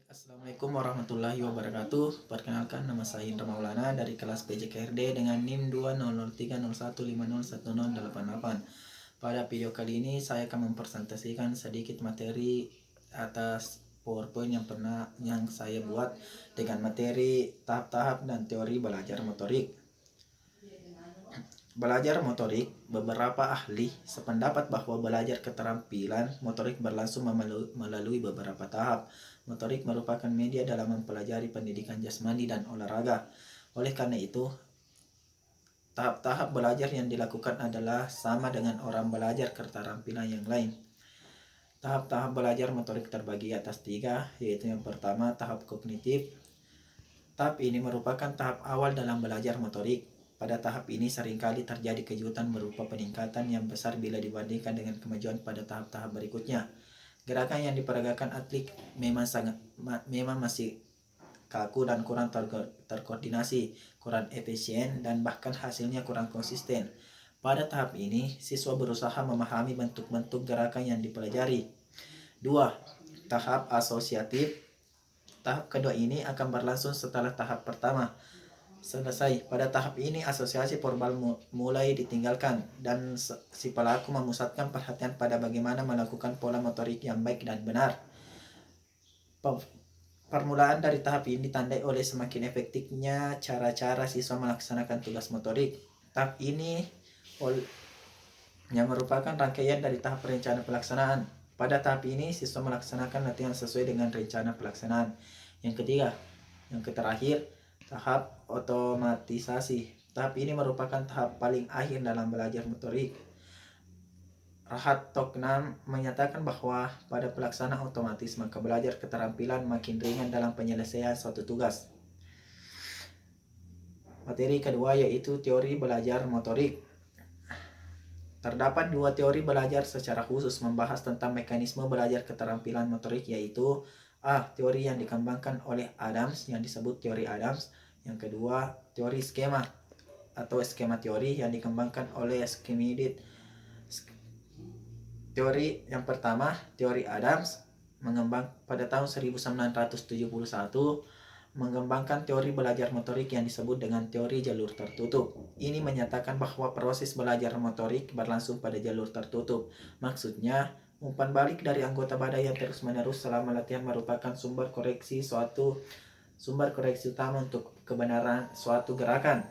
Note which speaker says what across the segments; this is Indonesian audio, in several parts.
Speaker 1: Assalamualaikum warahmatullahi wabarakatuh. Perkenalkan, nama saya Indra Maulana dari kelas PJKRD dengan NIM 20031501088. Pada video kali ini saya akan mempresentasikan sedikit materi atas PowerPoint yang saya buat dengan materi tahap-tahap dan teori belajar motorik. Belajar motorik, beberapa ahli sependapat bahwa belajar keterampilan motorik berlangsung melalui beberapa tahap. Motorik merupakan media dalam mempelajari pendidikan jasmani dan olahraga. Oleh karena itu, tahap-tahap belajar yang dilakukan adalah sama dengan orang belajar keterampilan yang lain. Tahap-tahap belajar motorik terbagi atas 3, yaitu yang pertama tahap kognitif. Tahap ini merupakan tahap awal dalam belajar motorik. Pada tahap ini seringkali terjadi kejutan berupa peningkatan yang besar bila dibandingkan dengan kemajuan pada tahap-tahap berikutnya. Gerakan yang diperagakan atlet memang masih kaku dan kurang terkoordinasi, kurang efisien, dan bahkan hasilnya kurang konsisten. Pada tahap ini, siswa berusaha memahami bentuk-bentuk gerakan yang dipelajari. 2. Tahap asosiatif. Tahap kedua ini akan berlangsung setelah tahap pertama selesai. Pada tahap ini asosiasi formal mulai ditinggalkan dan si pelaku memusatkan perhatian pada bagaimana melakukan pola motorik yang baik dan benar. Permulaan dari tahap ini ditandai oleh semakin efektifnya cara-cara siswa melaksanakan tugas motorik. Tahap ini yang merupakan rangkaian dari tahap rencana pelaksanaan. Pada tahap ini siswa melaksanakan latihan sesuai dengan rencana pelaksanaan. Yang ketiga, yang terakhir, tahap otomatisasi. Tahap ini merupakan tahap paling akhir dalam belajar motorik. Rahat Toknam menyatakan bahwa pada pelaksanaan otomatis maka belajar keterampilan makin ringan dalam penyelesaian suatu tugas. Materi kedua yaitu teori belajar motorik. Terdapat 2 teori belajar secara khusus membahas tentang mekanisme belajar keterampilan motorik, yaitu A. Teori yang dikembangkan oleh Adams yang disebut teori Adams. Yang kedua, teori skema atau skema teori yang dikembangkan oleh Schmidt. Teori yang pertama, teori Adams, pada tahun 1971 mengembangkan teori belajar motorik yang disebut dengan teori jalur tertutup. Ini menyatakan bahwa proses belajar motorik berlangsung pada jalur tertutup. Maksudnya, umpan balik dari anggota badan yang terus-menerus selama latihan merupakan sumber koreksi utama untuk kebenaran suatu gerakan.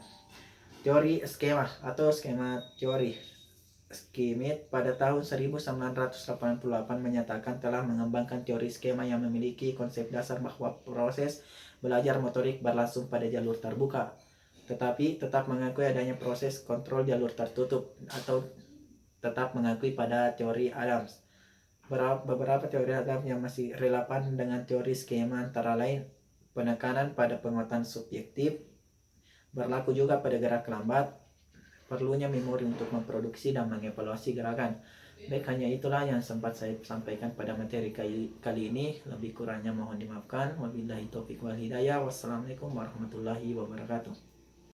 Speaker 1: Teori skema atau skema teori. Schmidt pada tahun 1988 menyatakan telah mengembangkan teori skema yang memiliki konsep dasar bahwa proses belajar motorik berlangsung pada jalur terbuka, tetapi tetap mengakui adanya proses kontrol jalur tertutup atau tetap mengakui pada teori Adams. Beberapa teori Adams yang masih relevan dengan teori skema antara lain penekanan pada penguatan subjektif, berlaku juga pada gerak lambat, perlunya memori untuk memproduksi dan mengevaluasi gerakan. Baik, hanya itulah yang sempat saya sampaikan pada materi kali ini. Lebih kurangnya mohon dimaafkan. Wabillahi taufiq wal hidayah. Wassalamualaikum warahmatullahi wabarakatuh.